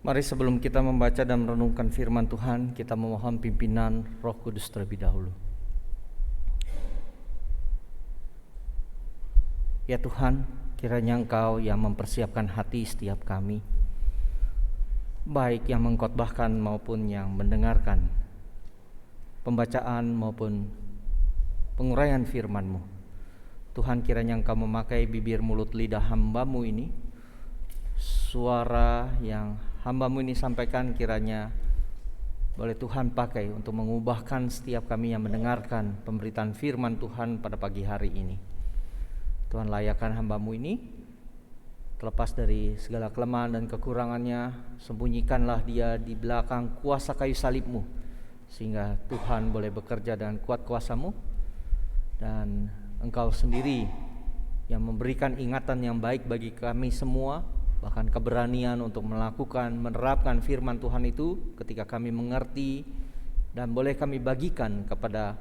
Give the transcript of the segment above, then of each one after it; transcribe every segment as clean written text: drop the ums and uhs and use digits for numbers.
Mari sebelum kita membaca dan merenungkan firman Tuhan, kita memohon pimpinan Roh Kudus terlebih dahulu. Ya Tuhan, kiranya Engkau yang mempersiapkan hati setiap kami, baik yang mengkhotbahkan maupun yang mendengarkan pembacaan maupun penguraian firman-Mu. Tuhan, kiranya Engkau memakai bibir mulut lidah hamba-Mu ini, suara yang hamba-Mu ini sampaikan kiranya boleh Tuhan pakai untuk mengubahkan setiap kami yang mendengarkan pemberitaan firman Tuhan pada pagi hari ini. Tuhan, layakkan hamba-Mu ini, terlepas dari segala kelemahan dan kekurangannya, sembunyikanlah dia di belakang kuasa kayu salib-Mu, sehingga Tuhan boleh bekerja dengan kuat kuasa-Mu, dan Engkau sendiri yang memberikan ingatan yang baik bagi kami semua, bahkan keberanian untuk melakukan, menerapkan firman Tuhan itu ketika kami mengerti, dan boleh kami bagikan kepada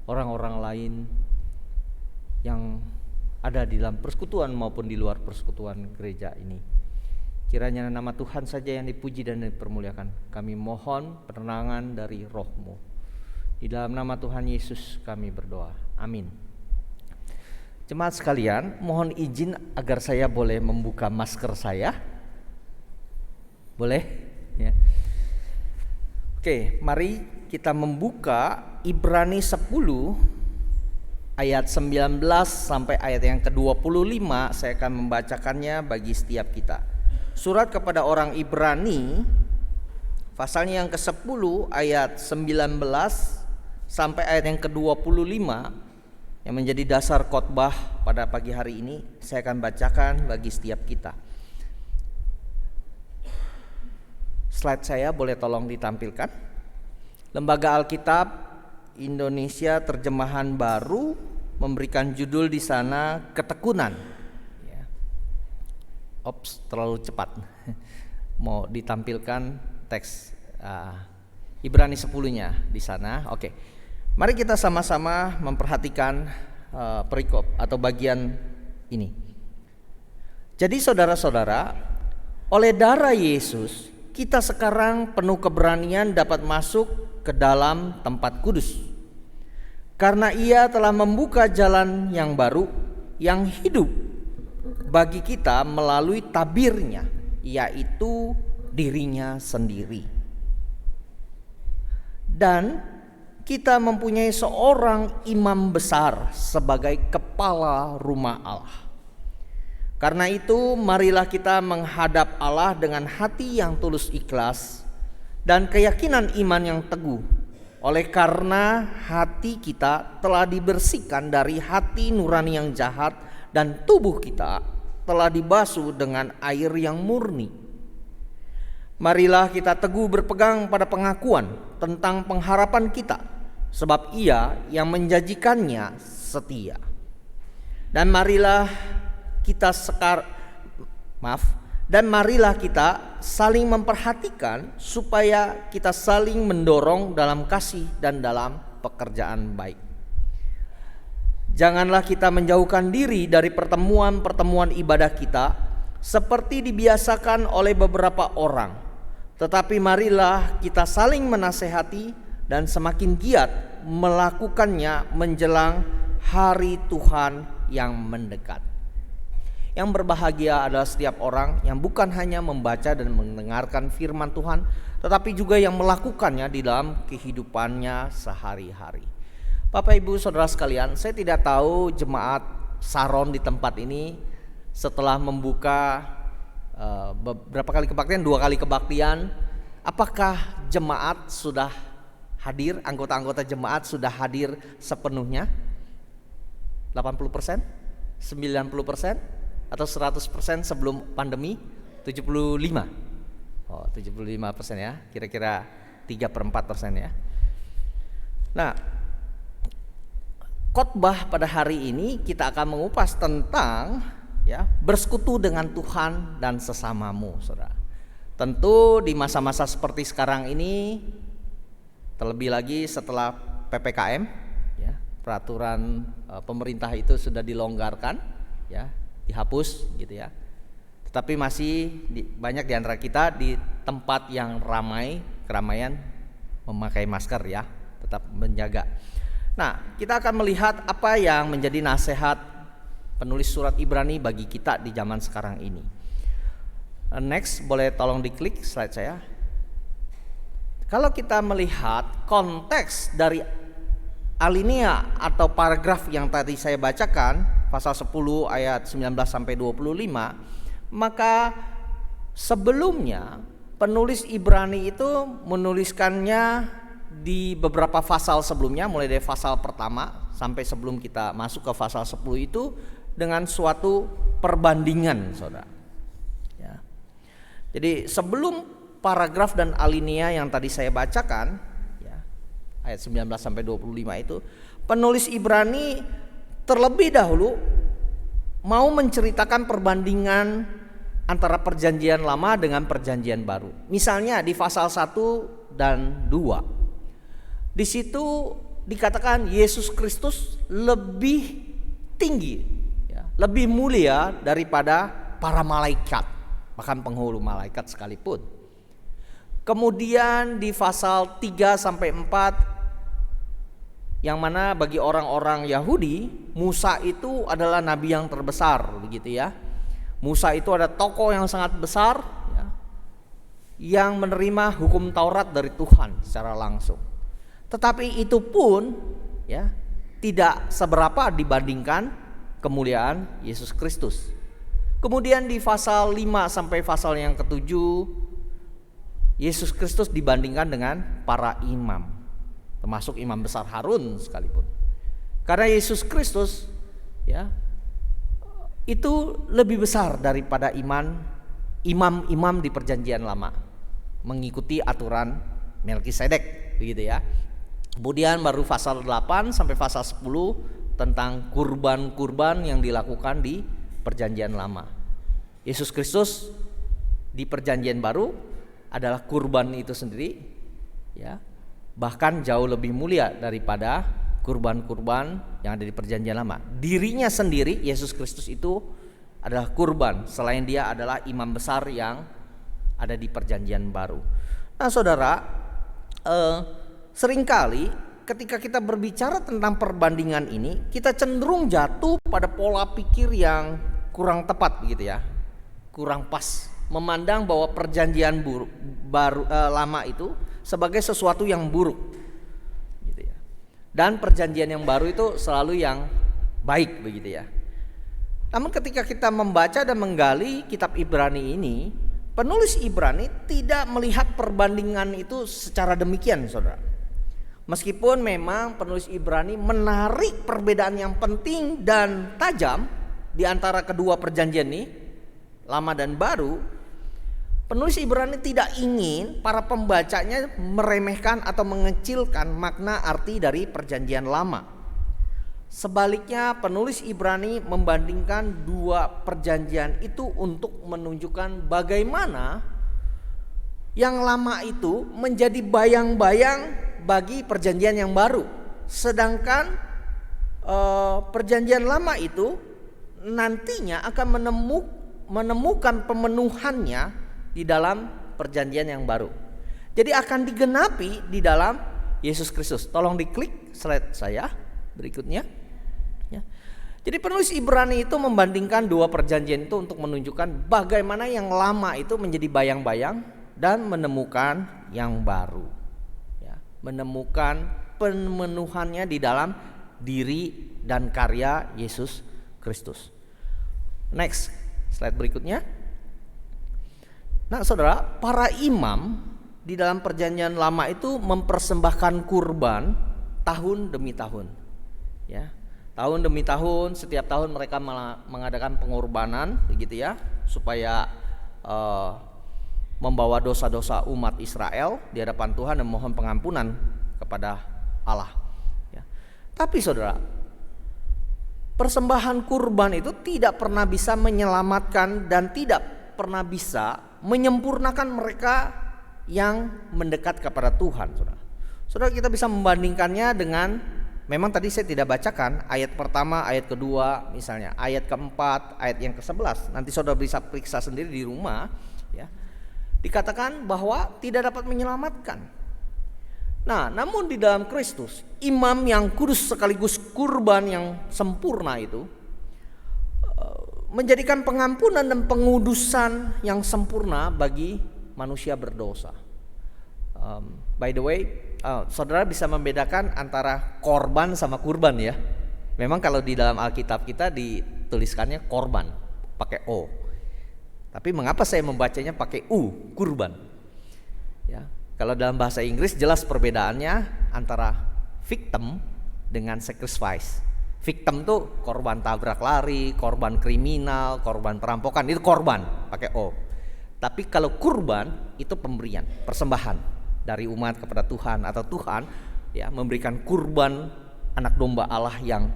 orang-orang lain yang ada di dalam persekutuan maupun di luar persekutuan gereja ini. Kiranya nama Tuhan saja yang dipuji dan dipermuliakan. Kami mohon penerangan dari Roh-Mu. Di dalam nama Tuhan Yesus kami berdoa. Amin. Jemaat sekalian, mohon izin agar saya boleh membuka masker saya. Boleh? Ya. Oke, mari kita membuka Ibrani 10 ayat 19 sampai ayat yang ke-25. Saya akan membacakannya bagi setiap kita. Surat kepada orang Ibrani pasalnya yang ke-10 ayat 19 sampai ayat yang ke-25 yang menjadi dasar khotbah pada pagi hari ini, saya akan bacakan bagi setiap kita. Slide saya boleh tolong ditampilkan. Lembaga Alkitab Indonesia Terjemahan Baru memberikan judul di sana Ketekunan. Ops, terlalu cepat. Mau ditampilkan teks Ibrani 10-nya di sana. Oke. Mari kita sama-sama memperhatikan perikop atau bagian ini. Jadi saudara-saudara, oleh darah Yesus kita sekarang penuh keberanian dapat masuk ke dalam tempat kudus. Karena Ia telah membuka jalan yang baru, yang hidup bagi kita melalui tabirnya, yaitu dirinya sendiri. Dan kita mempunyai seorang imam besar sebagai kepala rumah Allah. Karena itu marilah kita menghadap Allah dengan hati yang tulus ikhlas dan keyakinan iman yang teguh. Oleh karena hati kita telah dibersihkan dari hati nurani yang jahat dan tubuh kita telah dibasuh dengan air yang murni. Marilah kita teguh berpegang pada pengakuan tentang pengharapan kita, sebab Ia yang menjanjikannya setia. Dan marilah kita saling memperhatikan supaya kita saling mendorong dalam kasih dan dalam pekerjaan baik. Janganlah kita menjauhkan diri dari pertemuan-pertemuan ibadah kita seperti dibiasakan oleh beberapa orang, tetapi marilah kita saling menasehati dan semakin giat melakukannya menjelang hari Tuhan yang mendekat. Yang berbahagia adalah setiap orang yang bukan hanya membaca dan mendengarkan firman Tuhan, tetapi juga yang melakukannya di dalam kehidupannya sehari-hari. Bapak Ibu Saudara sekalian, saya tidak tahu jemaat Saron di tempat ini setelah membuka beberapa kali kebaktian, 2 kali kebaktian, apakah jemaat sudah hadir, anggota-anggota jemaat sudah hadir sepenuhnya? 80%? 90%? Atau 100% sebelum pandemi? 75? Oh, 75% ya, kira-kira 3/4% ya. Nah, khotbah pada hari ini kita akan mengupas tentang bersekutu dengan Tuhan dan sesamamu, saudara. Tentu di masa-masa seperti sekarang ini, terlebih lagi setelah PPKM, peraturan pemerintah itu sudah dilonggarkan, dihapus gitu ya. Tetapi masih banyak di antara kita di tempat yang ramai, keramaian memakai masker ya, tetap menjaga. Nah, kita akan melihat apa yang menjadi nasihat penulis surat Ibrani bagi kita di zaman sekarang ini. Next, boleh tolong diklik slide saya. Kalau kita melihat konteks dari alinea atau paragraf yang tadi saya bacakan, pasal 10 ayat 19 sampai 25, maka sebelumnya penulis Ibrani itu menuliskannya di beberapa pasal sebelumnya, mulai dari pasal pertama sampai sebelum kita masuk ke pasal 10 itu dengan suatu perbandingan, saudara. Ya. Jadi sebelum paragraf dan alinea yang tadi saya bacakan, ya, ayat 19 sampai 25 itu, penulis Ibrani terlebih dahulu mau menceritakan perbandingan antara perjanjian lama dengan perjanjian baru. Misalnya di pasal 1 dan 2. Di situ dikatakan Yesus Kristus lebih tinggi, ya, lebih mulia daripada para malaikat, bahkan penghulu malaikat sekalipun. Kemudian di pasal 3 sampai 4, yang mana bagi orang-orang Yahudi, Musa itu adalah nabi yang terbesar, begitu ya. Musa itu ada tokoh yang sangat besar, ya, yang menerima hukum Taurat dari Tuhan secara langsung. Tetapi itu pun ya tidak seberapa dibandingkan kemuliaan Yesus Kristus. Kemudian di pasal 5 sampai pasal yang ke-7, Yesus Kristus dibandingkan dengan para imam, termasuk imam besar Harun sekalipun. Karena Yesus Kristus ya itu lebih besar daripada imam-imam di perjanjian lama, mengikuti aturan Melkisedek, begitu ya. Kemudian baru pasal 8 sampai pasal 10 tentang kurban-kurban yang dilakukan di perjanjian lama. Yesus Kristus di perjanjian baru adalah kurban itu sendiri, ya, bahkan jauh lebih mulia daripada kurban-kurban yang ada di perjanjian lama. Dirinya sendiri, Yesus Kristus itu adalah kurban, selain dia adalah imam besar yang ada di perjanjian baru. Nah, saudara, seringkali ketika kita berbicara tentang perbandingan ini, kita cenderung jatuh pada pola pikir yang kurang tepat, begitu ya, kurang pas, memandang bahwa perjanjian lama itu sebagai sesuatu yang buruk, gitu ya, dan perjanjian yang baru itu selalu yang baik, begitu ya. Namun ketika kita membaca dan menggali kitab Ibrani ini, penulis Ibrani tidak melihat perbandingan itu secara demikian, saudara. Meskipun memang penulis Ibrani menarik perbedaan yang penting dan tajam di antara kedua perjanjian ini, lama dan baru, penulis Ibrani tidak ingin para pembacanya meremehkan atau mengecilkan makna arti dari perjanjian lama. Sebaliknya, penulis Ibrani membandingkan dua perjanjian itu untuk menunjukkan bagaimana yang lama itu menjadi bayang-bayang bagi perjanjian yang baru, sedangkan perjanjian lama itu nantinya akan menemukan pemenuhannya di dalam perjanjian yang baru. Jadi akan digenapi di dalam Yesus Kristus. Tolong diklik slide saya berikutnya. Ya. Jadi penulis Ibrani itu membandingkan dua perjanjian itu untuk menunjukkan bagaimana yang lama itu menjadi bayang-bayang dan menemukan yang baru. Menemukan pemenuhannya di dalam diri dan karya Yesus Kristus. Next, slide berikutnya. Nah, saudara, para imam di dalam perjanjian lama itu mempersembahkan kurban tahun demi tahun. Ya, tahun demi tahun, setiap tahun mereka mengadakan pengorbanan, begitu ya, supaya membawa dosa-dosa umat Israel di hadapan Tuhan dan mohon pengampunan kepada Allah. Ya. Tapi saudara, persembahan kurban itu tidak pernah bisa menyelamatkan dan tidak pernah bisa menyempurnakan mereka yang mendekat kepada Tuhan. Saudara, kita bisa membandingkannya dengan memang tadi saya tidak bacakan ayat pertama, ayat kedua, misalnya ayat keempat, ayat yang ke-11. Nanti saudara bisa periksa sendiri di rumah, ya. Dikatakan bahwa tidak dapat menyelamatkan. Nah, namun di dalam Kristus, imam yang kudus sekaligus kurban yang sempurna itu menjadikan pengampunan dan pengudusan yang sempurna bagi manusia berdosa. By the way, saudara bisa membedakan antara korban sama kurban ya. Memang kalau di dalam Alkitab kita dituliskannya korban pakai O. Tapi mengapa saya membacanya pakai U, kurban? Ya, kalau dalam bahasa Inggris jelas perbedaannya antara victim dengan sacrifice. Victim tuh korban tabrak lari, korban kriminal, korban perampokan, itu korban pakai O. Tapi kalau kurban itu pemberian, persembahan dari umat kepada Tuhan, atau Tuhan ya memberikan kurban anak domba Allah yang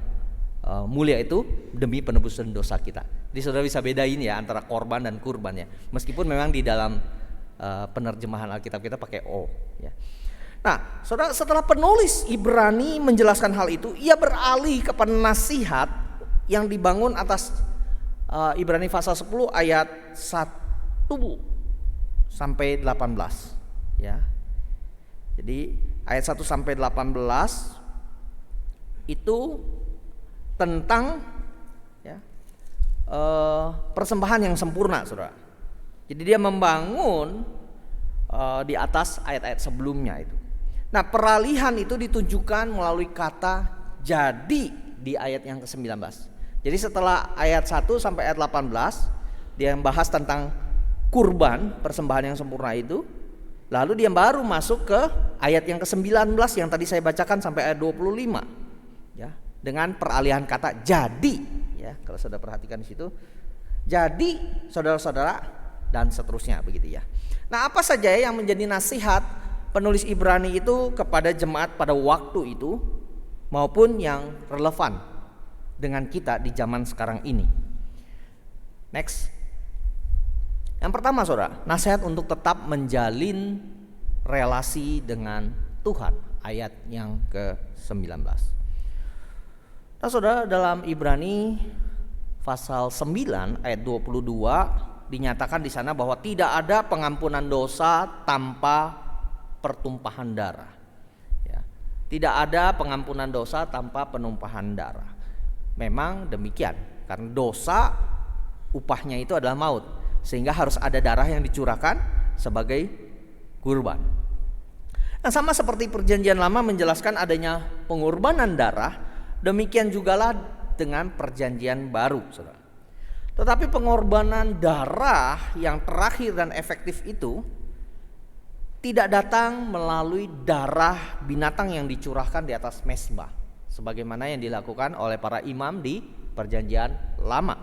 mulia itu demi penebusan dosa kita. Jadi saudara bisa bedain ya antara korban dan kurbannya. Meskipun memang di dalam penerjemahan Alkitab kita pakai O ya. Nah, saudara, setelah penulis Ibrani menjelaskan hal itu, ia beralih kepada nasihat yang dibangun atas Ibrani pasal 10 ayat 1 sampai 18 ya. Jadi ayat 1 sampai 18 itu tentang ya, persembahan yang sempurna, saudara. Jadi dia membangun di atas ayat-ayat sebelumnya itu. Nah, peralihan itu ditunjukkan melalui kata jadi di ayat yang ke-19. Jadi setelah ayat 1 sampai ayat 18 dia membahas tentang kurban, persembahan yang sempurna itu. Lalu dia baru masuk ke ayat yang ke-19 yang tadi saya bacakan sampai ayat 25. Ya, dengan peralihan kata jadi ya. Kalau saudara perhatikan di situ. Jadi saudara-saudara dan seterusnya begitu ya. Nah, apa saja yang menjadi nasihat penulis Ibrani itu kepada jemaat pada waktu itu maupun yang relevan dengan kita di zaman sekarang ini. Next. Yang pertama, saudara, nasihat untuk tetap menjalin relasi dengan Tuhan, ayat yang ke-19. Nah, saudara, dalam Ibrani pasal 9 ayat 22 dinyatakan di sana bahwa tidak ada pengampunan dosa tanpa pertumpahan darah. Ya. Tidak ada pengampunan dosa tanpa penumpahan darah. Memang demikian, karena dosa upahnya itu adalah maut, sehingga harus ada darah yang dicurahkan sebagai kurban. Nah, sama seperti perjanjian lama menjelaskan adanya pengorbanan darah, demikian jugalah dengan perjanjian baru, saudara. Tetapi pengorbanan darah yang terakhir dan efektif itu tidak datang melalui darah binatang yang dicurahkan di atas mezbah, sebagaimana yang dilakukan oleh para imam di perjanjian lama,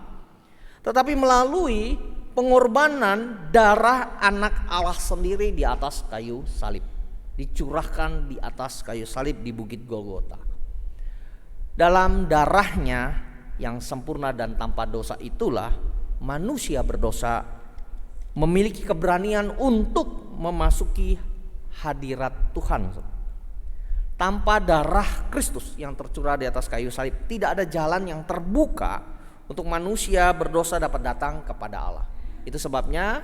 tetapi melalui pengorbanan darah anak Allah sendiri di atas kayu salib, dicurahkan di atas kayu salib di Bukit Golgota. Dalam darahnya yang sempurna dan tanpa dosa itulah manusia berdosa memiliki keberanian untuk memasuki hadirat Tuhan. Tanpa darah Kristus yang tercurah di atas kayu salib, tidak ada jalan yang terbuka untuk manusia berdosa dapat datang kepada Allah. Itu sebabnya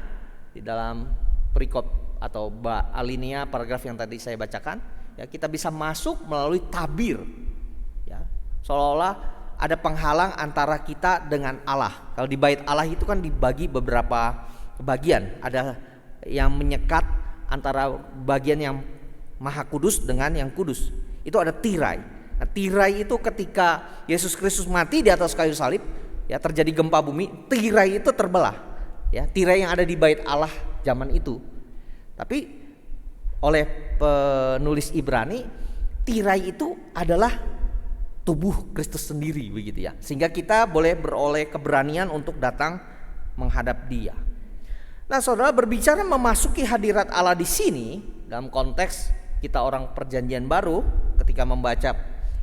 di dalam perikop atau alinea paragraf yang tadi saya bacakan, ya, kita bisa masuk melalui tabir, ya, seolah-olah ada penghalang antara kita dengan Allah. Kalau di bait Allah itu kan dibagi beberapa bagian, ada yang menyekat antara bagian yang maha kudus dengan yang kudus. Itu ada tirai. Nah, tirai itu ketika Yesus Kristus mati di atas kayu salib, ya, terjadi gempa bumi, tirai itu terbelah. Ya, tirai yang ada di bait Allah zaman itu. Tapi oleh penulis Ibrani, tirai itu adalah tubuh Kristus sendiri begitu ya. Sehingga kita boleh beroleh keberanian untuk datang menghadap Dia. Nah, saudara, berbicara memasuki hadirat Allah di sini dalam konteks kita orang perjanjian baru ketika membaca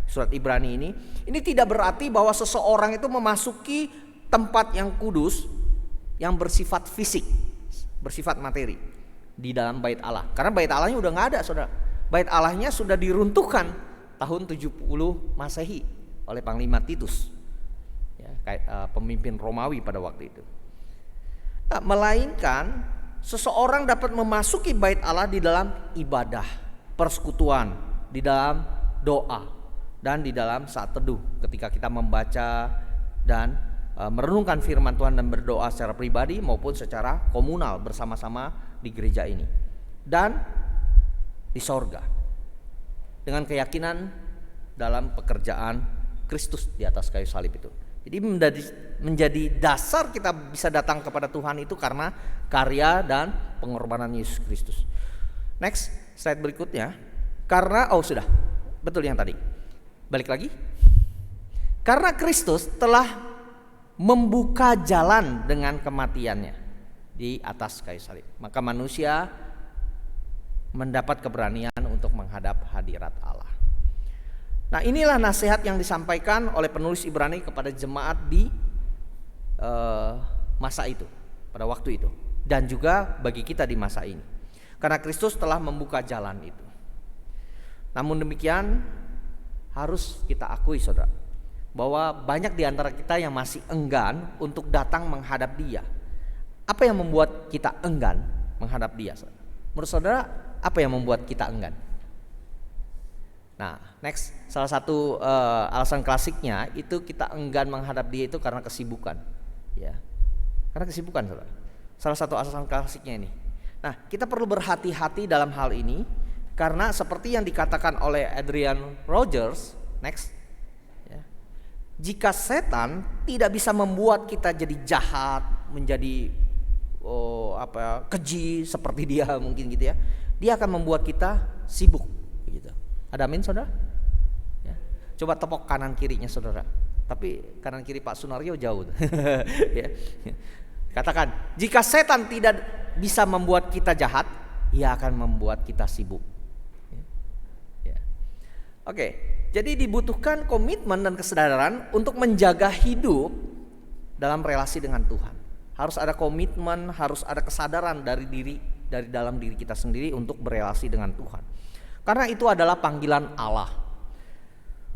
surat Ibrani ini tidak berarti bahwa seseorang itu memasuki tempat yang kudus yang bersifat fisik, bersifat materi di dalam bait Allah. Karena bait Allahnya udah nggak ada, saudara. Bait Allahnya sudah diruntuhkan tahun 70 Masehi oleh Panglima Titus, ya, pemimpin Romawi pada waktu itu. Nah, melainkan seseorang dapat memasuki bait Allah di dalam ibadah, persekutuan, di dalam doa, dan di dalam saat teduh ketika kita membaca dan merenungkan firman Tuhan dan berdoa secara pribadi maupun secara komunal bersama-sama di gereja ini, dan di sorga dengan keyakinan dalam pekerjaan Kristus di atas kayu salib itu. Jadi menjadi dasar kita bisa datang kepada Tuhan itu karena karya dan pengorbanan Yesus Kristus. Next, slide berikutnya. Karena sudah, betul yang tadi. Balik lagi. Karena Kristus telah membuka jalan dengan kematiannya di atas kayu salib, maka manusia mendapat keberanian untuk menghadap hadirat Allah. Nah, inilah nasihat yang disampaikan oleh penulis Ibrani kepada jemaat di masa itu, pada waktu itu, dan juga bagi kita di masa ini. Karena Kristus telah membuka jalan itu. Namun demikian harus kita akui, saudara, bahwa banyak di antara kita yang masih enggan untuk datang menghadap Dia. Apa yang membuat kita enggan menghadap Dia, saudara? Menurut saudara, apa yang membuat kita enggan? Nah, next, salah satu alasan klasiknya itu kita enggan menghadap Dia itu karena kesibukan, ya. Karena kesibukan, saudara. Salah satu alasan klasiknya ini. Nah, kita perlu berhati-hati dalam hal ini karena seperti yang dikatakan oleh Adrian Rogers, next, ya, jika setan tidak bisa membuat kita jadi jahat, menjadi keji seperti dia mungkin gitu ya, dia akan membuat kita sibuk gitu. Ada amin, saudara? Ya. Coba tepok kanan kirinya, saudara. Tapi kanan kiri Pak Sunario jauh. Ya. Katakan, jika setan tidak bisa membuat kita jahat, ia akan membuat kita sibuk. Ya. Oke, jadi dibutuhkan komitmen dan kesadaran untuk menjaga hidup dalam relasi dengan Tuhan. Harus ada komitmen, harus ada kesadaran dari dalam diri kita sendiri untuk berelasi dengan Tuhan. Karena itu adalah panggilan Allah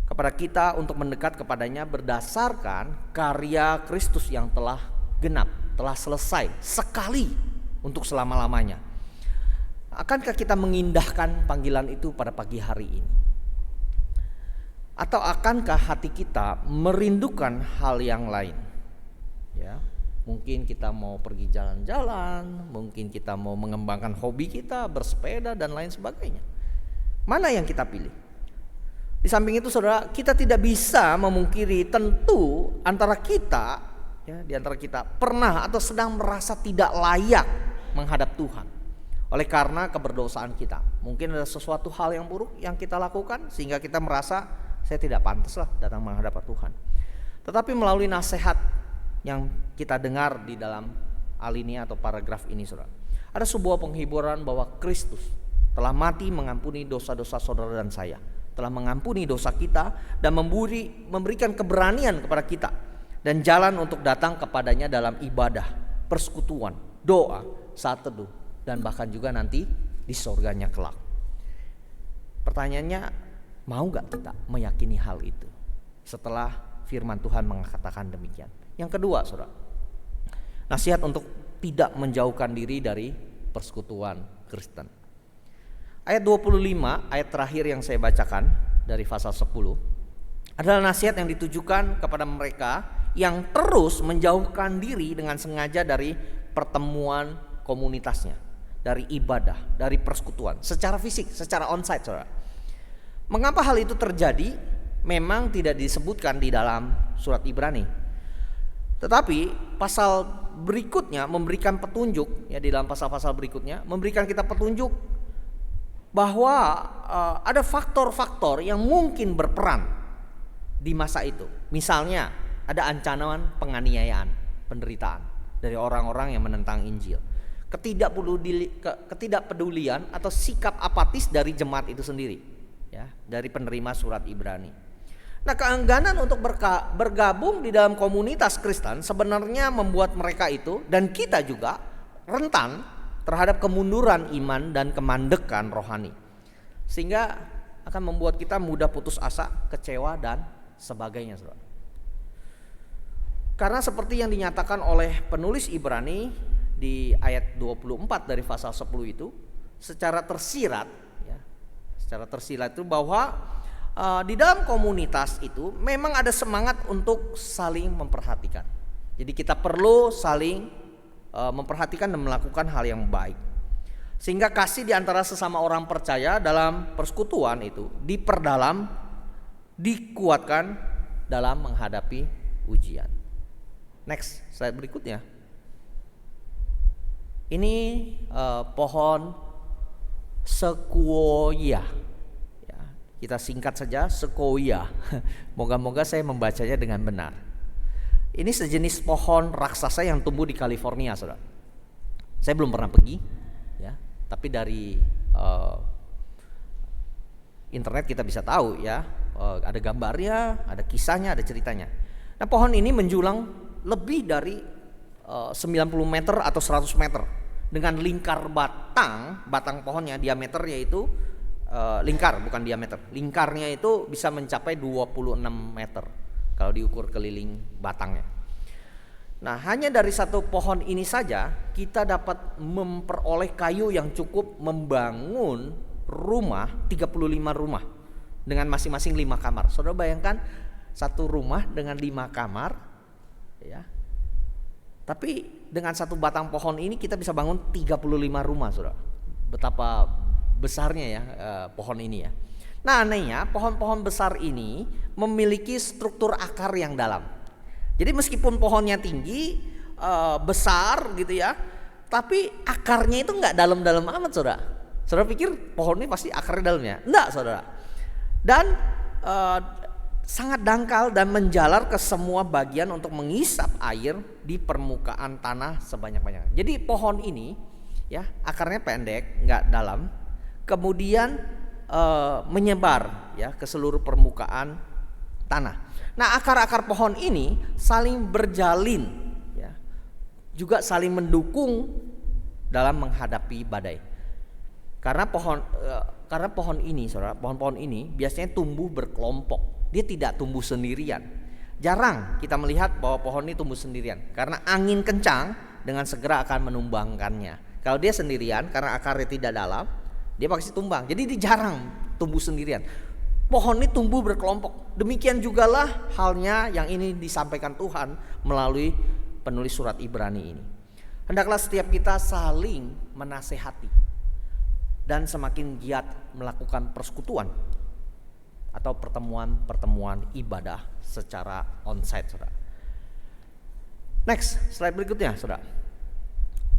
kepada kita untuk mendekat kepadanya berdasarkan karya Kristus yang telah genap, telah selesai sekali untuk selama-lamanya. Akankah kita mengindahkan panggilan itu pada pagi hari ini? Atau akankah hati kita merindukan hal yang lain? Ya. Mungkin kita mau pergi jalan-jalan, mungkin kita mau mengembangkan hobi kita, bersepeda dan lain sebagainya. Mana yang kita pilih? Di samping itu, saudara, kita tidak bisa memungkiri tentu antara kita, ya, di antara kita pernah atau sedang merasa tidak layak menghadap Tuhan oleh karena keberdosaan kita. Mungkin ada sesuatu hal yang buruk yang kita lakukan sehingga kita merasa saya tidak pantas lah datang menghadap Tuhan. Tetapi melalui nasihat yang kita dengar di dalam alinea atau paragraf ini, saudara, ada sebuah penghiburan bahwa Kristus telah mati mengampuni dosa-dosa saudara dan saya, telah mengampuni dosa kita dan memberikan keberanian kepada kita dan jalan untuk datang kepadanya dalam ibadah, persekutuan, doa, saat teduh, dan bahkan juga nanti di surganya kelak. Pertanyaannya, mau gak kita meyakini hal itu setelah firman Tuhan mengatakan demikian? Yang kedua, saudara, nasihat untuk tidak menjauhkan diri dari persekutuan Kristen. Ayat 25, ayat terakhir yang saya bacakan dari pasal 10 adalah nasihat yang ditujukan kepada mereka yang terus menjauhkan diri dengan sengaja dari pertemuan komunitasnya, dari ibadah, dari persekutuan secara fisik, secara onsite, saudara. Mengapa hal itu terjadi? Memang tidak disebutkan di dalam surat Ibrani. Tetapi pasal berikutnya memberikan petunjuk, ya, di dalam pasal-pasal berikutnya memberikan kita petunjuk bahwa ada faktor-faktor yang mungkin berperan di masa itu. Misalnya ada ancaman penganiayaan, penderitaan dari orang-orang yang menentang Injil, ketidakpedulian atau sikap apatis dari jemaat itu sendiri, ya, dari penerima surat Ibrani. Nah, keengganan untuk bergabung di dalam komunitas Kristen sebenarnya membuat mereka itu dan kita juga rentan terhadap kemunduran iman dan kemandekan rohani. Sehingga akan membuat kita mudah putus asa, kecewa dan sebagainya, saudara. Karena seperti yang dinyatakan oleh penulis Ibrani di ayat 24 dari pasal 10 itu, secara tersirat itu bahwa di dalam komunitas itu memang ada semangat untuk saling memperhatikan. Jadi kita perlu saling memperhatikan dan melakukan hal yang baik. Sehingga kasih di antara sesama orang percaya dalam persekutuan itu diperdalam, dikuatkan dalam menghadapi ujian. Next, slide berikutnya. Ini pohon sequoia. Ya, kita singkat saja sequoia. Moga-moga saya membacanya dengan benar. Ini sejenis pohon raksasa yang tumbuh di California, saudara. Saya belum pernah pergi, ya, tapi dari internet kita bisa tahu, ya, ada gambarnya, ada kisahnya, ada ceritanya. Nah, pohon ini menjulang lebih dari 90 meter atau 100 meter dengan lingkar batang pohonnya, diameternya itu lingkar bukan diameter, lingkarnya itu bisa mencapai 26 meter kalau diukur keliling batangnya. Nah, hanya dari satu pohon ini saja kita dapat memperoleh kayu yang cukup membangun rumah, 35 rumah dengan masing-masing 5 kamar. Saudara bayangkan satu rumah dengan 5 kamar, ya. Tapi dengan satu batang pohon ini kita bisa bangun 35 rumah, saudara. Betapa besarnya ya pohon ini ya. Nah, anehnya pohon-pohon besar ini memiliki struktur akar yang dalam. Jadi meskipun pohonnya tinggi, besar gitu ya, tapi akarnya itu nggak dalam-dalam amat, saudara. Saudara pikir pohon ini pasti akarnya dalamnya? Enggak, saudara. Dan sangat dangkal dan menjalar ke semua bagian untuk mengisap air di permukaan tanah sebanyak-banyaknya. Jadi pohon ini ya akarnya pendek, nggak dalam, kemudian menyebar ya ke seluruh permukaan tanah. Nah, akar-akar pohon ini saling berjalin ya, juga saling mendukung dalam menghadapi badai. Karena pohon ini, saudara, pohon-pohon ini biasanya tumbuh berkelompok. Dia tidak tumbuh sendirian. Jarang kita melihat bahwa pohon ini tumbuh sendirian, karena angin kencang dengan segera akan menumbangkannya. Kalau dia sendirian karena akarnya tidak dalam, dia pasti tumbang. Jadi dia jarang tumbuh sendirian. Pohon ini tumbuh berkelompok. Demikian jugalah halnya yang ini disampaikan Tuhan melalui penulis surat Ibrani ini. Hendaklah setiap kita saling menasehati dan semakin giat melakukan persekutuan atau pertemuan ibadah secara onsite, saudara. Next, slide berikutnya, saudara.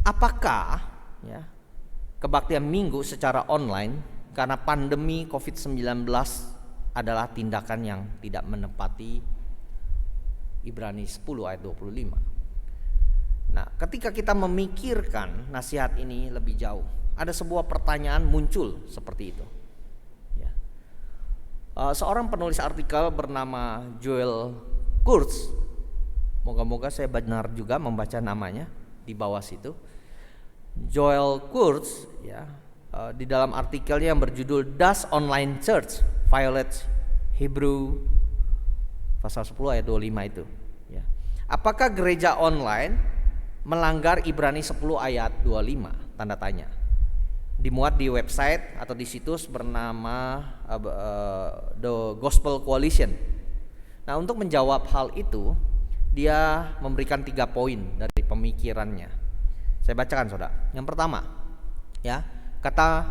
Apakah ya kebaktian minggu secara online karena pandemi COVID-19 adalah tindakan yang tidak menepati Ibrani 10 ayat 25? Nah, ketika kita memikirkan nasihat ini lebih jauh, ada sebuah pertanyaan muncul seperti itu. Seorang penulis artikel bernama Joel Kurtz, moga-moga saya benar juga membaca namanya di bawah situ. Joel Kurtz ya, di dalam artikelnya yang berjudul Does Online Church Violate Hebrew pasal 10 ayat 25 itu ya. Apakah gereja online melanggar Ibrani 10 ayat 25? Tanda tanya. Dimuat di website atau di situs bernama The Gospel Coalition. Nah, untuk menjawab hal itu, dia memberikan 3 poin dari pemikirannya. Saya bacakan, saudara. Yang pertama, ya, kata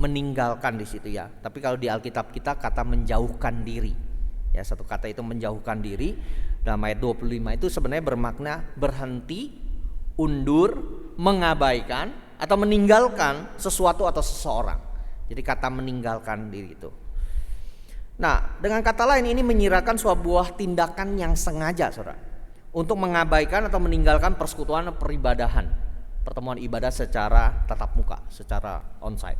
meninggalkan di situ ya. Tapi kalau di Alkitab kita kata menjauhkan diri. Ya, satu kata itu menjauhkan diri. Dalam ayat 25 itu sebenarnya bermakna berhenti, undur, mengabaikan atau meninggalkan sesuatu atau seseorang. Jadi kata meninggalkan diri itu. Nah, dengan kata lain ini menyirahkan sebuah tindakan yang sengaja, saudara, untuk mengabaikan atau meninggalkan persekutuan peribadahan, pertemuan ibadah secara tatap muka, secara onsite.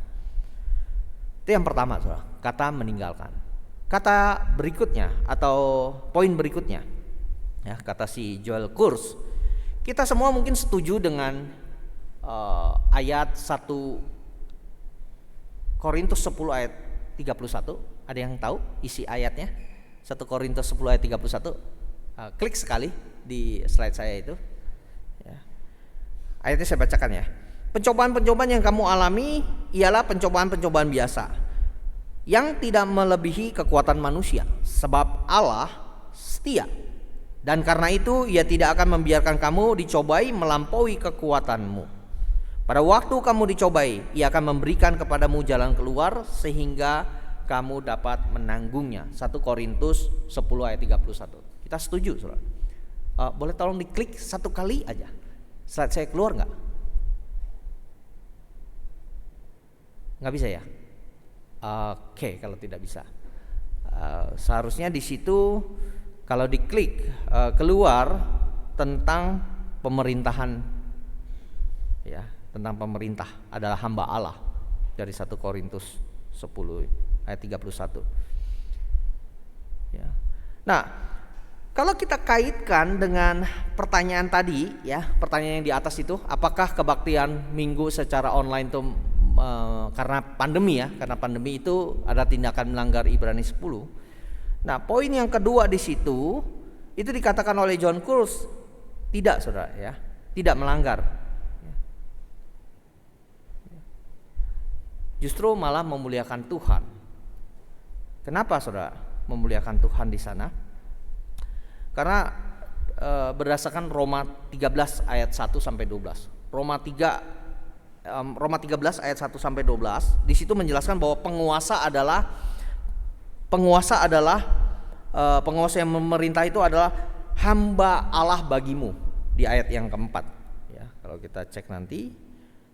Itu yang pertama, saudara, kata meninggalkan. Kata berikutnya atau poin berikutnya, ya, kata si Joel Kurtz, kita semua mungkin setuju dengan ayat 1 Korintus 10 ayat 31 Ada yang tahu isi ayatnya? 1 Korintus 10 ayat 31. Klik sekali di slide saya itu. Ya. Ayatnya saya bacakan ya. Pencobaan-pencobaan yang kamu alami ialah pencobaan-pencobaan biasa yang tidak melebihi kekuatan manusia, sebab Allah setia. Dan karena itu Ia tidak akan membiarkan kamu dicobai melampaui kekuatanmu. Pada waktu kamu dicobai, Ia akan memberikan kepadamu jalan keluar sehingga kamu dapat menanggungnya. 1 Korintus 10 ayat 31. Kita setuju, Saudara? Boleh tolong diklik satu kali aja. Slide saya keluar nggak? Nggak bisa ya? Oke, kalau tidak bisa. Seharusnya di situ kalau diklik keluar tentang pemerintahan, ya, tentang pemerintah adalah hamba Allah dari 1 Korintus 10 ayat 31. Ya. Nah, kalau kita kaitkan dengan pertanyaan tadi, ya, pertanyaan yang di atas itu, apakah kebaktian minggu secara online itu karena pandemi ya? Karena pandemi itu ada tindakan melanggar Ibrani 10. Nah, poin yang kedua di situ itu dikatakan oleh John Kurz, tidak, Saudara, ya, tidak melanggar. Justru malah memuliakan Tuhan. Kenapa, Saudara, memuliakan Tuhan di sana? Karena berdasarkan Roma 13 ayat 1 sampai 12. Roma 13 ayat 1 sampai 12 di situ menjelaskan bahwa penguasa yang memerintah itu adalah hamba Allah bagimu di ayat yang keempat. Ya, kalau kita cek nanti,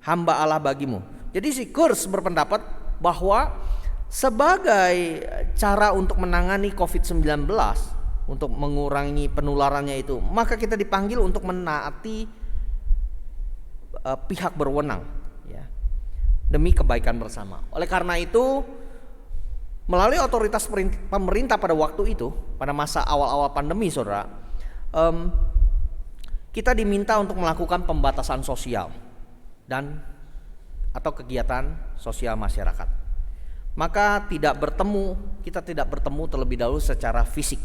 hamba Allah bagimu. Jadi si Kurz berpendapat bahwa sebagai cara untuk menangani COVID-19, untuk mengurangi penularannya itu, maka kita dipanggil untuk menaati pihak berwenang, ya, demi kebaikan bersama. Oleh karena itu, melalui otoritas pemerintah pada waktu itu, pada masa awal-awal pandemi, Saudara, kita diminta untuk melakukan pembatasan sosial dan atau kegiatan sosial masyarakat. Maka kita tidak bertemu terlebih dahulu secara fisik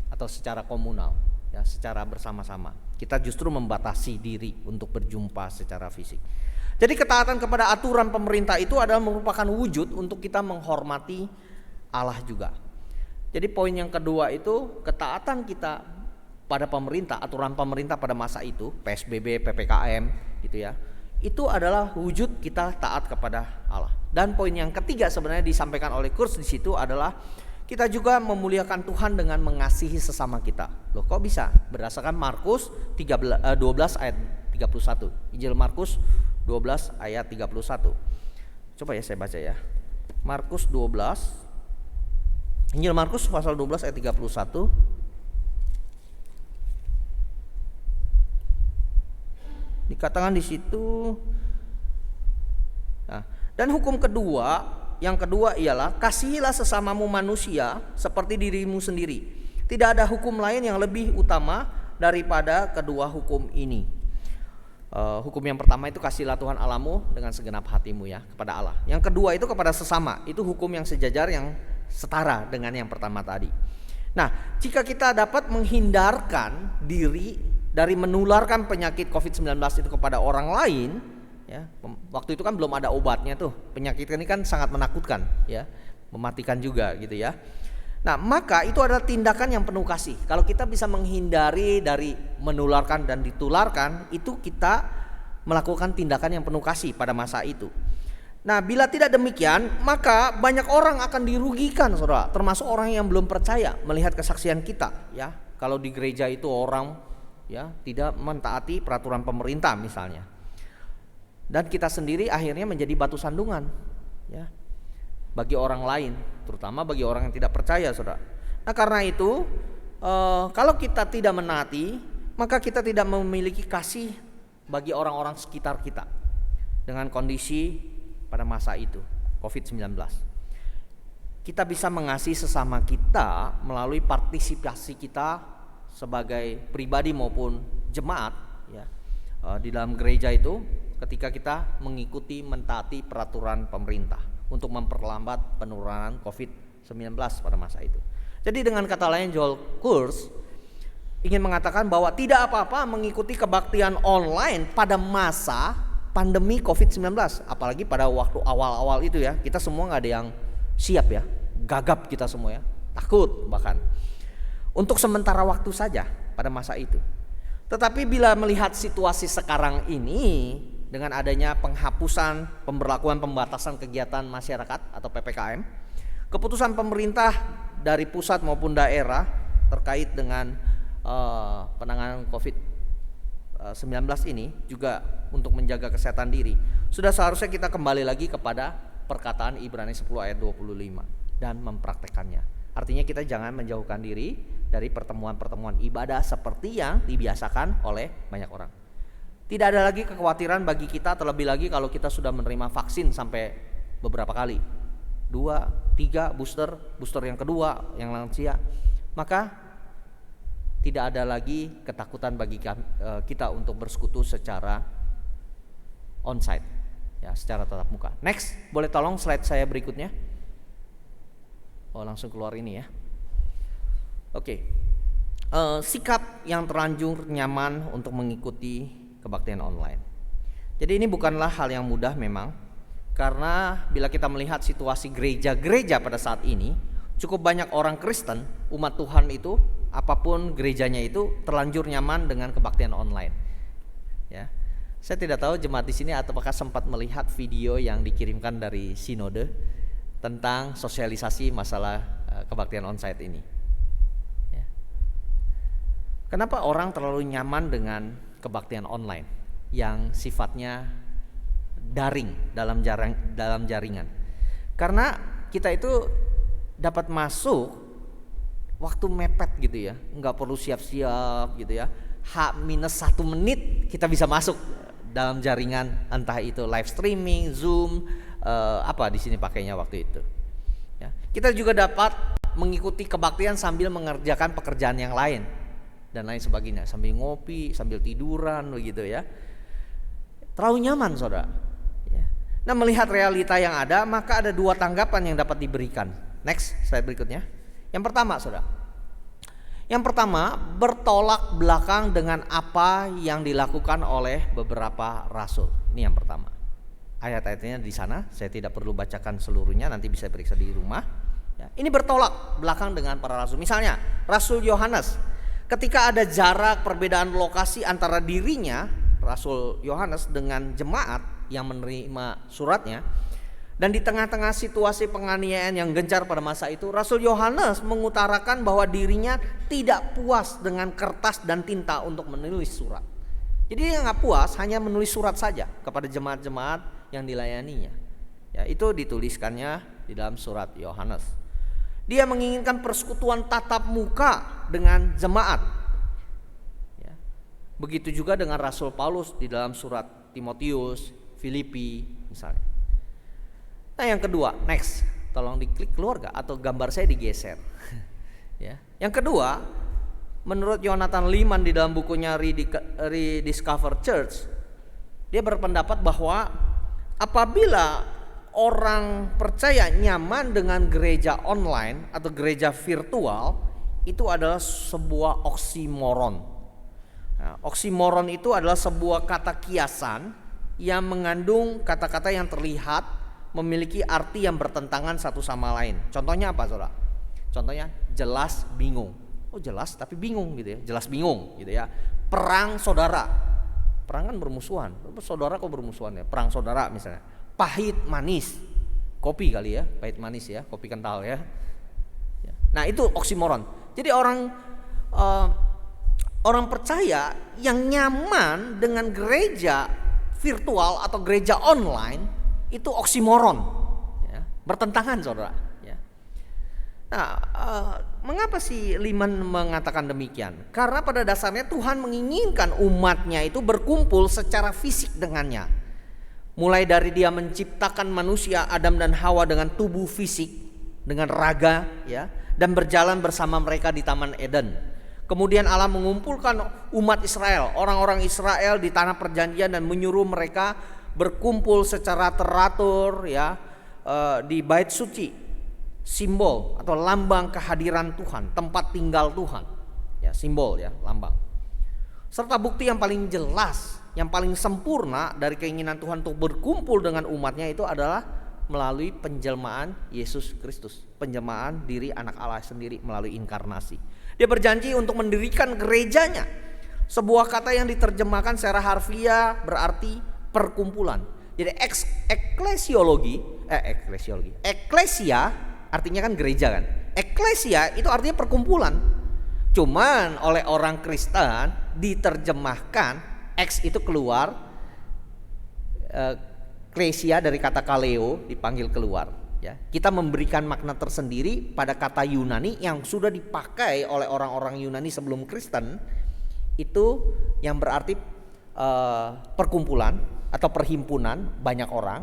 atau secara komunal, ya, secara bersama-sama. Kita justru membatasi diri untuk berjumpa secara fisik. Jadi ketaatan kepada aturan pemerintah itu adalah merupakan wujud untuk kita menghormati Allah juga. Jadi poin yang kedua itu ketaatan kita pada pemerintah, aturan pemerintah pada masa itu, PSBB, PPKM gitu ya. Itu adalah wujud kita taat kepada Allah. Dan poin yang ketiga sebenarnya disampaikan oleh Kurz di situ adalah kita juga memuliakan Tuhan dengan mengasihi sesama kita. Loh, kok bisa? Berdasarkan Markus 12 ayat 31. Injil Markus 12 ayat 31. Coba ya saya baca ya. Markus 12. Injil Markus pasal 12 ayat 31. Dikatakan di situ. Nah, dan hukum kedua, yang kedua ialah kasihilah sesamamu manusia seperti dirimu sendiri. Tidak ada hukum lain yang lebih utama daripada kedua hukum ini. Hukum yang pertama itu kasihilah Tuhan Allahmu dengan segenap hatimu, ya, kepada Allah. Yang kedua itu kepada sesama. Itu hukum yang sejajar, yang setara dengan yang pertama tadi. Nah, jika kita dapat menghindarkan diri dari menularkan penyakit COVID-19 itu kepada orang lain, ya, waktu itu kan belum ada obatnya tuh. Penyakit ini kan sangat menakutkan, ya, mematikan juga gitu ya. Nah, maka itu adalah tindakan yang penuh kasih. Kalau kita bisa menghindari dari menularkan dan ditularkan, itu kita melakukan tindakan yang penuh kasih pada masa itu. Nah, bila tidak demikian, maka banyak orang akan dirugikan, Saudara, termasuk orang yang belum percaya melihat kesaksian kita, ya. Kalau di gereja itu orang, ya, tidak mentaati peraturan pemerintah misalnya, dan kita sendiri akhirnya menjadi batu sandungan, ya, bagi orang lain, terutama bagi orang yang tidak percaya, Saudara. Nah, karena itu kalau kita tidak menaati, maka kita tidak memiliki kasih bagi orang-orang sekitar kita dengan kondisi pada masa itu COVID-19. Kita bisa mengasihi sesama kita melalui partisipasi kita sebagai pribadi maupun jemaat, ya, di dalam gereja itu, ketika kita mengikuti mentaati peraturan pemerintah untuk memperlambat penularan COVID-19. pada masa itu. Jadi dengan kata lain, Joel Kurz ingin mengatakan bahwa tidak apa-apa mengikuti kebaktian online pada masa pandemi COVID-19. Apalagi pada waktu awal-awal itu ya, kita semua gak ada yang siap ya, gagap kita semua ya, takut bahkan. Untuk sementara waktu saja pada masa itu. Tetapi bila melihat situasi sekarang ini, dengan adanya penghapusan pemberlakuan pembatasan kegiatan masyarakat atau PPKM, keputusan pemerintah dari pusat maupun daerah terkait dengan penanganan COVID-19 ini juga untuk menjaga kesehatan diri, sudah seharusnya kita kembali lagi kepada perkataan Ibrani 10 ayat 25 dan mempraktekannya. Artinya kita jangan menjauhkan diri dari pertemuan-pertemuan ibadah seperti yang dibiasakan oleh banyak orang. Tidak ada lagi kekhawatiran bagi kita, terlebih lagi kalau kita sudah menerima vaksin sampai beberapa kali, 2, 3 booster yang kedua, yang lansia. Maka tidak ada lagi ketakutan bagi kita untuk bersekutu secara onsite, ya, secara tatap muka. Next, boleh tolong slide saya berikutnya. Oh, langsung keluar ini ya. Oke. Sikap yang terlanjur nyaman untuk mengikuti kebaktian online. Jadi ini bukanlah hal yang mudah memang, karena bila kita melihat situasi gereja-gereja pada saat ini, cukup banyak orang Kristen, umat Tuhan itu, apapun gerejanya itu, terlanjur nyaman dengan kebaktian online. Ya, saya tidak tahu jemaat di sini apakah sempat melihat video yang dikirimkan dari sinode tentang sosialisasi masalah kebaktian onsite ini. Ya. Kenapa orang terlalu nyaman dengan kebaktian online yang sifatnya daring dalam jaringan? Karena kita itu dapat masuk waktu mepet gitu ya, nggak perlu siap-siap gitu ya. H-1 menit kita bisa masuk dalam jaringan, entah itu live streaming, Zoom, apa di sini pakainya waktu itu. Ya. Kita juga dapat mengikuti kebaktian sambil mengerjakan pekerjaan yang lain dan lain sebagainya, sambil ngopi, sambil tiduran begitu ya. Terlalu nyaman, saudara. Ya. Nah, melihat realita yang ada, maka ada 2 tanggapan yang dapat diberikan. Next, slide berikutnya. Yang pertama, saudara. Yang pertama, bertolak belakang dengan apa yang dilakukan oleh beberapa rasul. Ini yang pertama. Ayat-ayatnya di sana, saya tidak perlu bacakan seluruhnya, nanti bisa periksa di rumah. Ya. Ini bertolak belakang dengan para rasul. Misalnya, Rasul Yohanes, ketika ada jarak perbedaan lokasi antara dirinya, Rasul Yohanes, dengan jemaat yang menerima suratnya, dan di tengah-tengah situasi penganiayaan yang gencar pada masa itu, Rasul Yohanes mengutarakan bahwa dirinya tidak puas dengan kertas dan tinta untuk menulis surat. Jadi dia nggak puas hanya menulis surat saja kepada jemaat-jemaat yang dilayaninya. Ya, itu dituliskannya di dalam surat Yohanes. Dia menginginkan persekutuan tatap muka dengan jemaat. Ya. Begitu juga dengan Rasul Paulus di dalam surat Timotius, Filipi misalnya. Nah, yang kedua, next, tolong diklik keluar gak? Atau gambar saya digeser. Ya. Yang kedua, menurut Jonathan Leeman di dalam bukunya Rediscover Church, dia berpendapat bahwa apabila orang percaya nyaman dengan gereja online atau gereja virtual, itu adalah sebuah oksimoron. Nah, oksimoron itu adalah sebuah kata kiasan yang mengandung kata-kata yang terlihat memiliki arti yang bertentangan satu sama lain. Contohnya apa, saudara? Contohnya jelas bingung. Oh, jelas tapi bingung gitu ya. Jelas bingung gitu ya. Perang saudara. Perang kan bermusuhan. Saudara kok bermusuhan ya? Perang saudara misalnya. Pahit manis. Kopi kali ya, pahit manis ya, kopi kental ya. Nah, itu oksimoron. Jadi orang percaya yang nyaman dengan gereja virtual atau gereja online itu oksimoron, ya, bertentangan, saudara. Ya. Nah, mengapa sih Leeman mengatakan demikian? Karena pada dasarnya Tuhan menginginkan umatnya itu berkumpul secara fisik dengannya. Mulai dari dia menciptakan manusia Adam dan Hawa dengan tubuh fisik, dengan raga, ya, dan berjalan bersama mereka di Taman Eden. Kemudian Allah mengumpulkan umat Israel, orang-orang Israel di tanah perjanjian dan menyuruh mereka berkumpul secara teratur, ya, di bait suci simbol atau lambang kehadiran Tuhan, tempat tinggal Tuhan. Ya, simbol ya, lambang. Serta bukti yang paling jelas, yang paling sempurna dari keinginan Tuhan untuk berkumpul dengan umatnya itu adalah melalui penjelmaan Yesus Kristus, penjelmaan diri anak Allah sendiri melalui inkarnasi. Dia berjanji untuk mendirikan gerejanya. Sebuah kata yang diterjemahkan secara harfiah berarti perkumpulan. Jadi eklesia artinya kan gereja kan. Eklesia itu artinya perkumpulan. Cuman oleh orang Kristen diterjemahkan X itu keluar, eklesia dari kata kaleo dipanggil keluar. Ya, kita memberikan makna tersendiri pada kata Yunani yang sudah dipakai oleh orang-orang Yunani sebelum Kristen, itu yang berarti perkumpulan atau perhimpunan banyak orang,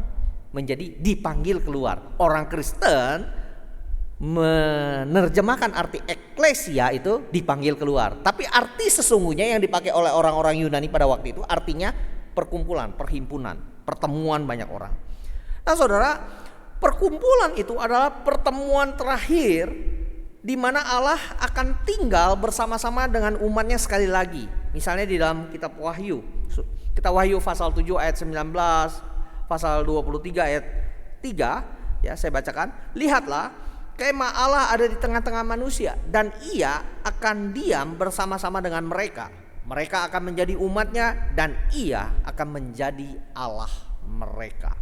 menjadi dipanggil keluar. Orang Kristen menerjemahkan arti eklesia itu dipanggil keluar, tapi arti sesungguhnya yang dipakai oleh orang-orang Yunani pada waktu itu artinya perkumpulan, perhimpunan, pertemuan banyak orang. Nah saudara, perkumpulan itu adalah pertemuan terakhir di mana Allah akan tinggal bersama-sama dengan umatnya sekali lagi. Misalnya di dalam kitab Wahyu, kita Wahyu pasal 7 ayat 19, pasal 23 ayat 3, ya saya bacakan. Lihatlah, kemah Allah ada di tengah-tengah manusia dan ia akan diam bersama-sama dengan mereka. Mereka akan menjadi umatnya dan ia akan menjadi Allah mereka.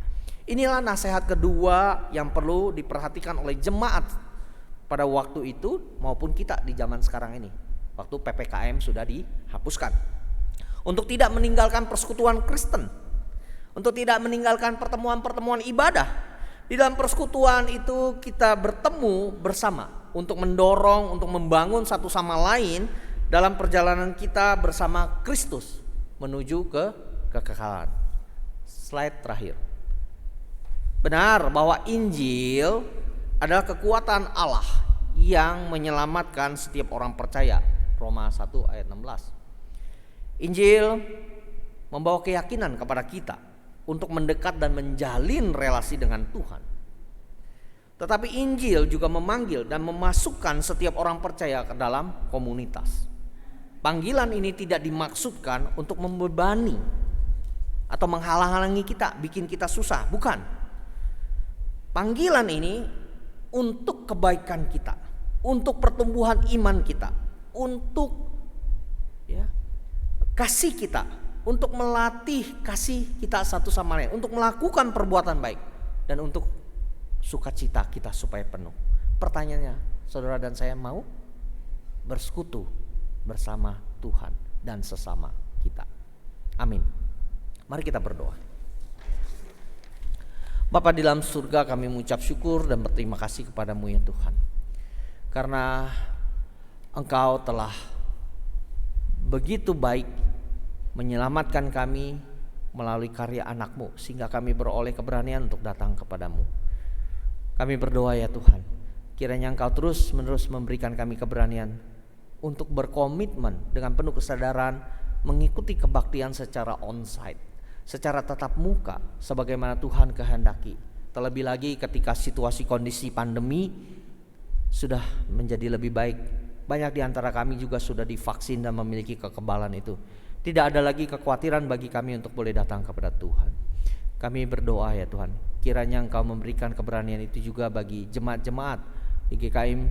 Inilah nasihat kedua yang perlu diperhatikan oleh jemaat pada waktu itu maupun kita di zaman sekarang ini. Waktu PPKM sudah dihapuskan. Untuk tidak meninggalkan persekutuan Kristen. Untuk tidak meninggalkan pertemuan-pertemuan ibadah. Di dalam persekutuan itu kita bertemu bersama untuk mendorong, untuk membangun satu sama lain dalam perjalanan kita bersama Kristus menuju ke kekekalan. Slide terakhir. Benar bahwa Injil adalah kekuatan Allah yang menyelamatkan setiap orang percaya. Roma 1 ayat 16. Injil membawa keyakinan kepada kita untuk mendekat dan menjalin relasi dengan Tuhan. Tetapi Injil juga memanggil dan memasukkan setiap orang percaya ke dalam komunitas. Panggilan ini tidak dimaksudkan untuk membebani atau menghalang-halangi kita, bikin kita susah, bukan. Panggilan ini untuk kebaikan kita, untuk pertumbuhan iman kita, untuk kasih kita, untuk melatih kasih kita satu sama lain, untuk melakukan perbuatan baik, dan untuk sukacita kita supaya penuh. Pertanyaannya, saudara dan saya mau bersekutu bersama Tuhan dan sesama kita. Amin. Mari kita berdoa. Bapa di dalam surga, kami mengucap syukur dan berterima kasih kepadamu ya Tuhan, karena Engkau telah begitu baik menyelamatkan kami melalui karya anak-Mu, sehingga kami beroleh keberanian untuk datang kepadamu. Kami berdoa ya Tuhan, kiranya Engkau terus menerus memberikan kami keberanian untuk berkomitmen dengan penuh kesadaran mengikuti kebaktian secara onsite, secara tatap muka sebagaimana Tuhan kehendaki. Terlebih lagi ketika situasi kondisi pandemi sudah menjadi lebih baik. Banyak di antara kami juga sudah divaksin dan memiliki kekebalan itu. Tidak ada lagi kekhawatiran bagi kami untuk boleh datang kepada Tuhan. Kami berdoa ya Tuhan, kiranya Engkau memberikan keberanian itu juga bagi jemaat-jemaat di GKM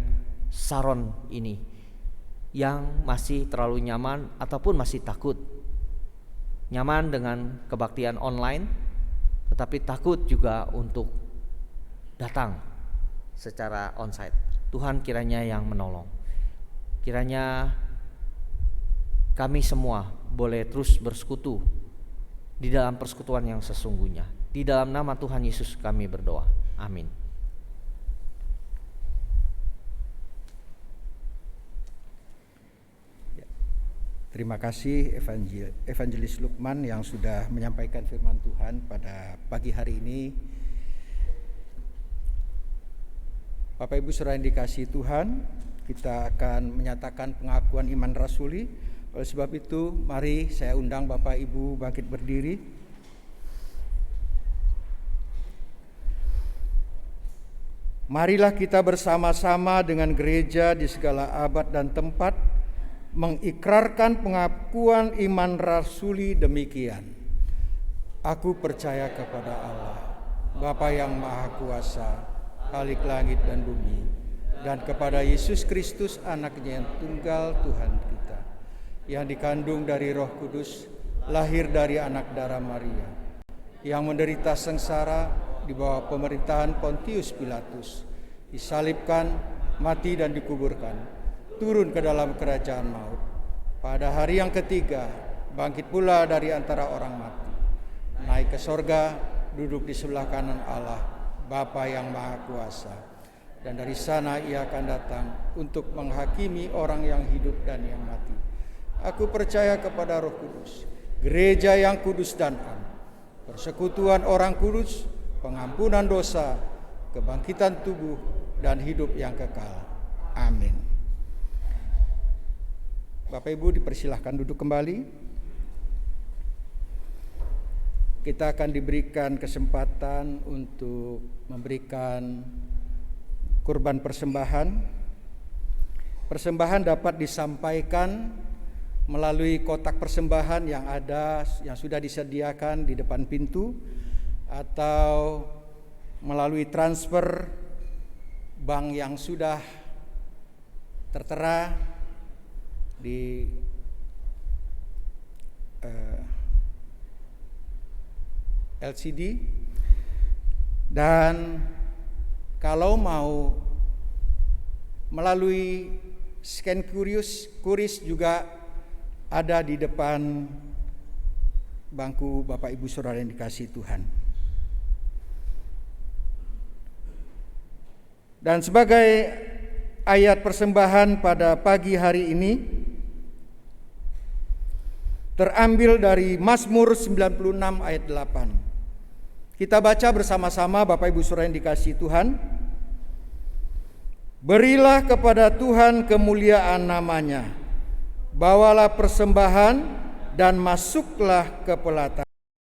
Saron ini yang masih terlalu nyaman ataupun masih takut. Nyaman dengan kebaktian online, tetapi takut juga untuk datang secara onsite. Tuhan kiranya yang menolong. Kiranya kami semua boleh terus bersekutu di dalam persekutuan yang sesungguhnya. Di dalam nama Tuhan Yesus kami berdoa. Amin. Terima kasih Evangelis Lukman yang sudah menyampaikan firman Tuhan pada pagi hari ini. Bapak Ibu saudara yang dikasihi Tuhan, kita akan menyatakan pengakuan iman rasuli. Oleh sebab itu, mari saya undang Bapak Ibu bangkit berdiri. Marilah kita bersama-sama dengan gereja di segala abad dan tempat mengikrarkan pengakuan iman rasuli demikian. Aku percaya kepada Allah, Bapa yang Maha Kuasa, Khalik langit dan bumi, dan kepada Yesus Kristus, Anaknya yang tunggal Tuhan kita, yang dikandung dari Roh Kudus, lahir dari anak darah Maria, yang menderita sengsara di bawah pemerintahan Pontius Pilatus, disalibkan, mati dan dikuburkan, turun ke dalam kerajaan maut. Pada hari yang ketiga, bangkit pula dari antara orang mati, naik ke sorga, duduk di sebelah kanan Allah, Bapa yang Maha Kuasa. Dan dari sana ia akan datang untuk menghakimi orang yang hidup dan yang mati. Aku percaya kepada Roh Kudus, gereja yang kudus dan am, persekutuan orang kudus, pengampunan dosa, kebangkitan tubuh, dan hidup yang kekal. Amin. Bapak Ibu dipersilahkan duduk kembali. Kita akan diberikan kesempatan untuk memberikan kurban persembahan. Persembahan dapat disampaikan melalui kotak persembahan yang sudah disediakan di depan pintu, atau melalui transfer bank yang sudah tertera di LCD. Dan kalau mau melalui scan QRIS juga ada di depan bangku Bapak Ibu Saudara yang dikasihi Tuhan. Dan sebagai ayat persembahan pada pagi hari ini terambil dari Mazmur 96 ayat 8. Kita baca bersama-sama Bapak Ibu Saudara yang dikasihi Tuhan. Berilah kepada Tuhan kemuliaan namanya, bawalah persembahan dan masuklah ke pelataran.